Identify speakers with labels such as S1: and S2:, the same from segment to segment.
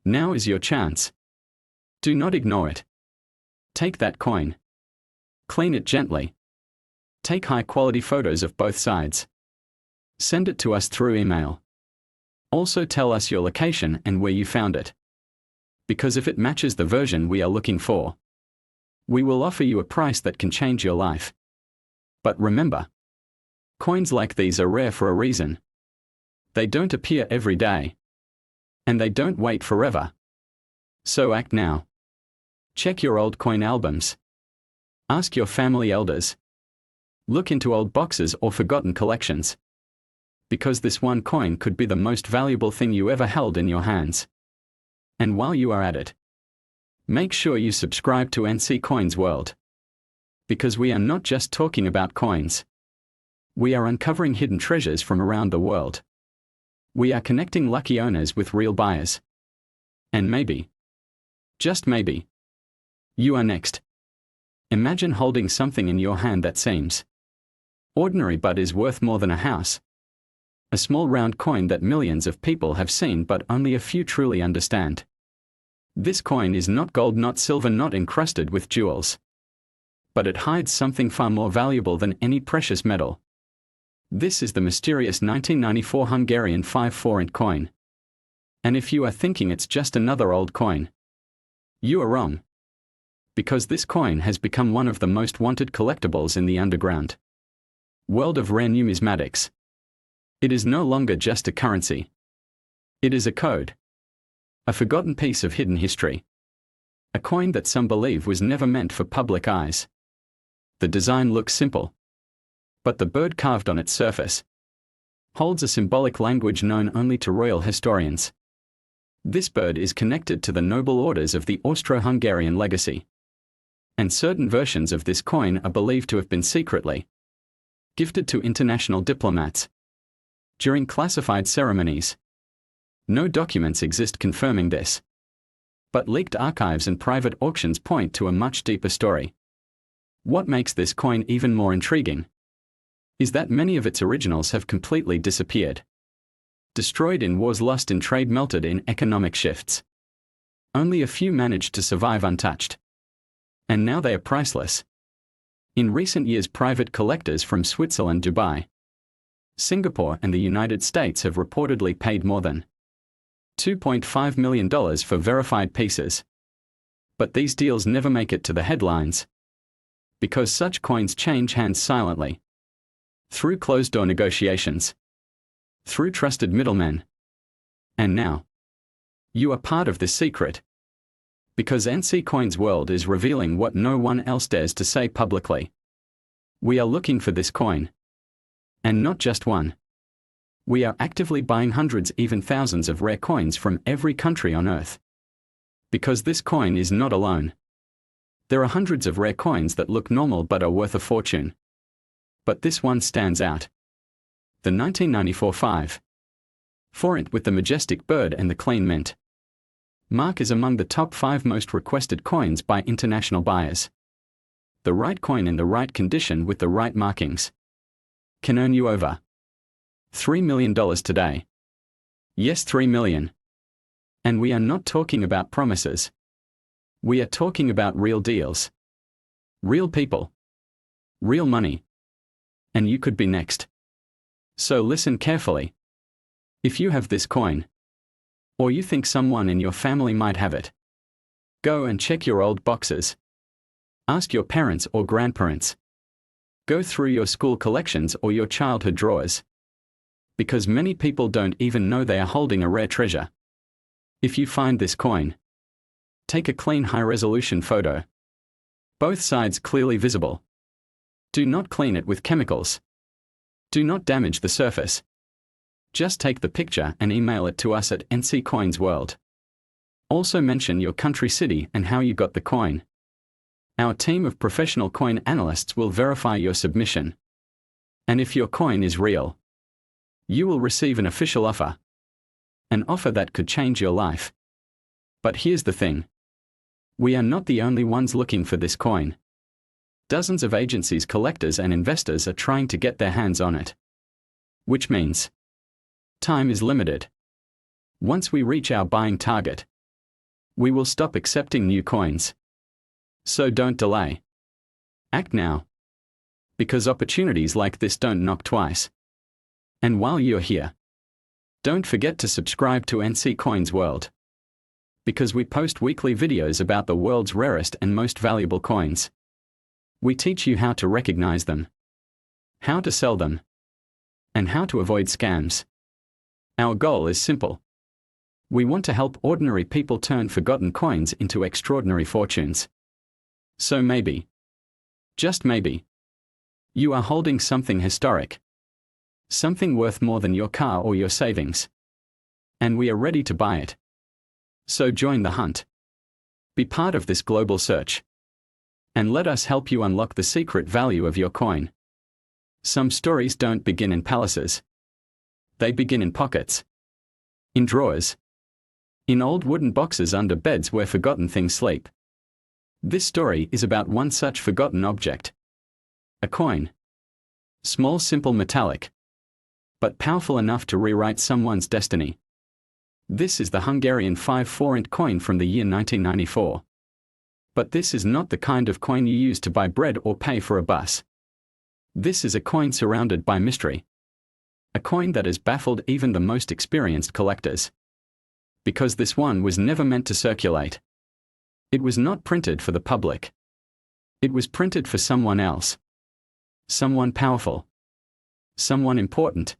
S1: Now is your chance. Do not ignore it. Take that coin. Clean it gently. Take high-quality photos of both sides. Send it to us through email. Also tell us your location and where you found it. Because if it matches the version we are looking for, we will offer you a price that can change your life. But remember, coins like these are rare for a reason. They don't appear every day. And they don't wait forever. So act now. Check your old coin albums. Ask your family elders. Look into old boxes or forgotten collections. Because this one coin could be the most valuable thing you ever held in your hands. And while you are at it, make sure you subscribe to NC Coins World. Because we are not just talking about coins. We are uncovering hidden treasures from around the world. We are connecting lucky owners with real buyers. And maybe, just maybe, you are next. Imagine holding something in your hand that seems ordinary but is worth more than a house. A small round coin that millions of people have seen but only a few truly understand. This coin is not gold, not silver, not encrusted with jewels. But it hides something far more valuable than any precious metal. This is the mysterious 1994 Hungarian 5 Forint coin. And if you are thinking it's just another old coin, you are wrong. Because this coin has become one of the most wanted collectibles in the underground world of rare numismatics. It is no longer just a currency. It is a code. A forgotten piece of hidden history. A coin that some believe was never meant for public eyes. The design looks simple. But the bird carved on its surface holds a symbolic language known only to royal historians. This bird is connected to the noble orders of the Austro-Hungarian legacy. And certain versions of this coin are believed to have been secretly gifted to international diplomats during classified ceremonies. No documents exist confirming this. But leaked archives and private auctions point to a much deeper story. What makes this coin even more intriguing is that many of its originals have completely disappeared. Destroyed in wars, lost in trade, melted in economic shifts. Only a few managed to survive untouched. And now they are priceless. In recent years, private collectors from Switzerland, Dubai, Singapore and the United States have reportedly paid more than $2.5 million for verified pieces. But these deals never make it to the headlines. Because such coins change hands silently. Through closed-door negotiations. Through trusted middlemen. And now, you are part of this secret. Because NC Coins World is revealing what no one else dares to say publicly. We are looking for this coin. And not just one. We are actively buying hundreds, even thousands of rare coins from every country on Earth. Because this coin is not alone. There are hundreds of rare coins that look normal but are worth a fortune. But this one stands out. The 1994 5 Forint with the majestic bird and the clean mint mark is among the top 5 most requested coins by international buyers. The right coin in the right condition with the right markings can earn you over $3 million today. Yes, $3 million. And we are not talking about promises. We are talking about real deals. Real people. Real money. And you could be next. So listen carefully. If you have this coin, or you think someone in your family might have it, go and check your old boxes. Ask your parents or grandparents. Go through your school collections or your childhood drawers. Because many people don't even know they are holding a rare treasure. If you find this coin, take a clean high-resolution photo. Both sides clearly visible. Do not clean it with chemicals. Do not damage the surface. Just take the picture and email it to us at NC Coins World. Also mention your country, city, and how you got the coin. Our team of professional coin analysts will verify your submission. And if your coin is real, you will receive an official offer. An offer that could change your life. But here's the thing. We are not the only ones looking for this coin. Dozens of agencies, collectors and investors are trying to get their hands on it. Which means time is limited. Once we reach our buying target, We will stop accepting new coins. So don't delay. Act now. Because opportunities like this don't knock twice. And while you're here, don't forget to subscribe to NC Coins World. Because we post weekly videos about the world's rarest and most valuable coins. We teach you how to recognize them, how to sell them, and how to avoid scams. Our goal is simple. We want to help ordinary people turn forgotten coins into extraordinary fortunes. So maybe, just maybe, you are holding something historic. Something worth more than your car or your savings. And we are ready to buy it. So join the hunt. Be part of this global search. And let us help you unlock the secret value of your coin. Some stories don't begin in palaces. They begin in pockets. In drawers. In old wooden boxes under beds where forgotten things sleep. This story is about one such forgotten object. A coin. Small, simple, metallic. But powerful enough to rewrite someone's destiny. This is the Hungarian 5 forint coin from the year 1994. But this is not the kind of coin you use to buy bread or pay for a bus. This is a coin surrounded by mystery. A coin that has baffled even the most experienced collectors. Because this one was never meant to circulate. It was not printed for the public. It was printed for someone else. Someone powerful. Someone important.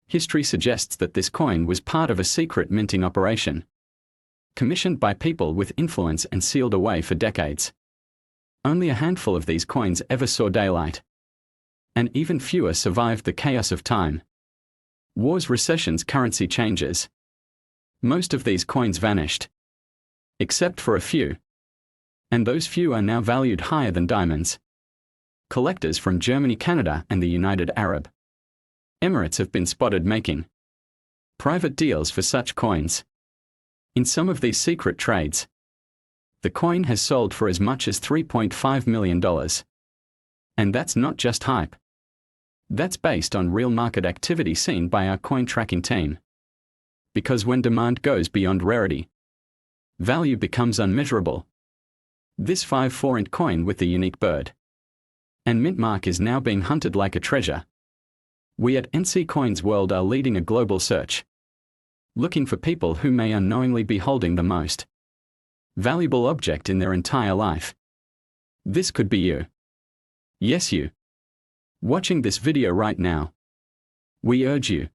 S1: History suggests that this coin was part of a secret minting operation. Commissioned by people with influence and sealed away for decades. Only a handful of these coins ever saw daylight. And even fewer survived the chaos of time. Wars, recessions, currency changes. Most of these coins vanished. Except for a few. And those few are now valued higher than diamonds. Collectors from Germany, Canada, and the United Arab Emirates have been spotted making private deals for such coins. In some of these secret trades, the coin has sold for as much as $3.5 million. And that's not just hype. That's based on real market activity seen by our coin tracking team. Because when demand goes beyond rarity, value becomes unmeasurable. This 5 forint coin with the unique bird and mint mark is now being hunted like a treasure. We at NC Coins World are leading a global search. Looking for people who may unknowingly be holding the most valuable object in their entire life. This could be you. Yes, you. Watching this video right now. We urge you.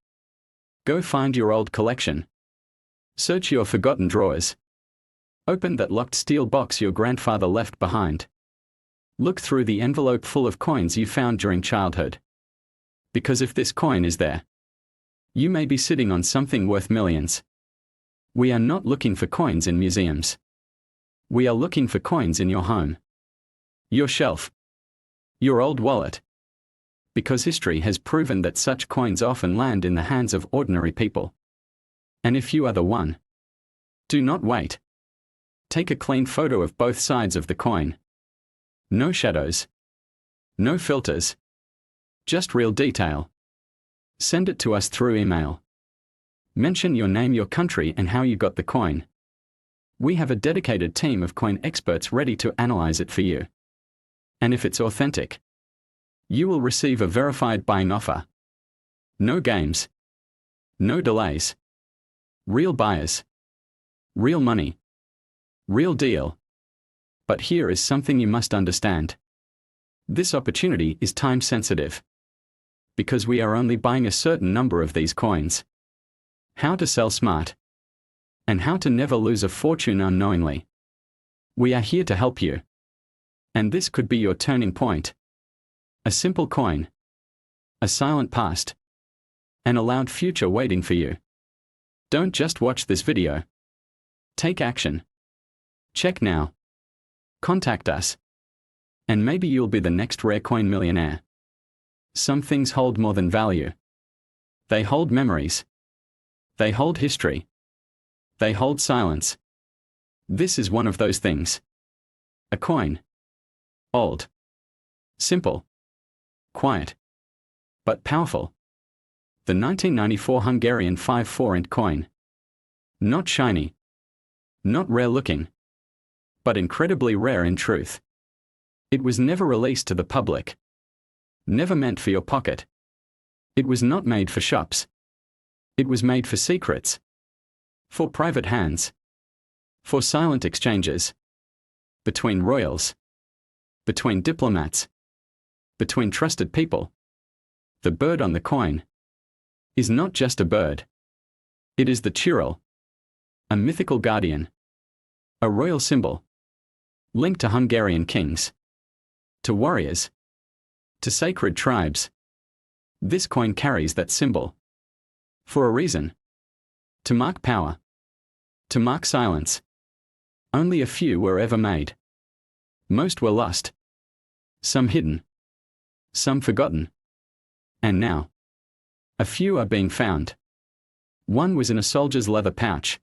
S1: Go find your old collection. Search your forgotten drawers. Open that locked steel box your grandfather left behind. Look through the envelope full of coins you found during childhood. Because if this coin is there, you may be sitting on something worth millions. We are not looking for coins in museums. We are looking for coins in your home, your shelf, your old wallet. Because history has proven that such coins often land in the hands of ordinary people. And if you are the one, do not wait. Take a clean photo of both sides of the coin. No shadows. No filters. Just real detail. Send it to us through email. Mention your name, your country, and how you got the coin. We have a dedicated team of coin experts ready to analyze it for you. And if it's authentic, you will receive a verified buying offer. No games. No delays. Real buyers. Real money. Real deal. But here is something you must understand. This opportunity is time sensitive. Because we are only buying a certain number of these coins. How to sell smart. And how to never lose a fortune unknowingly. We are here to help you. And this could be your turning point. A simple coin. A silent past. An a loud future waiting for you. Don't just watch this video. Take action. Check now. Contact us. And maybe you'll be the next rare coin millionaire. Some things hold more than value. They hold memories. They hold history. They hold silence. This is one of those things. A coin. Old. Simple. Quiet. But powerful. The 1994 Hungarian 5 forint coin. Not shiny. Not rare looking, but incredibly rare in truth. It was never released to the public. Never meant for your pocket. It was not made for shops. It was made for secrets. For private hands. For silent exchanges. Between royals. Between diplomats. Between trusted people. The bird on the coin is not just a bird. It is the churel. A mythical guardian. A royal symbol. Linked to Hungarian kings. To warriors. To sacred tribes. This coin carries that symbol. For a reason. To mark power. To mark silence. Only a few were ever made. Most were lost. Some hidden. Some forgotten. And now, a few are being found. One was in a soldier's leather pouch.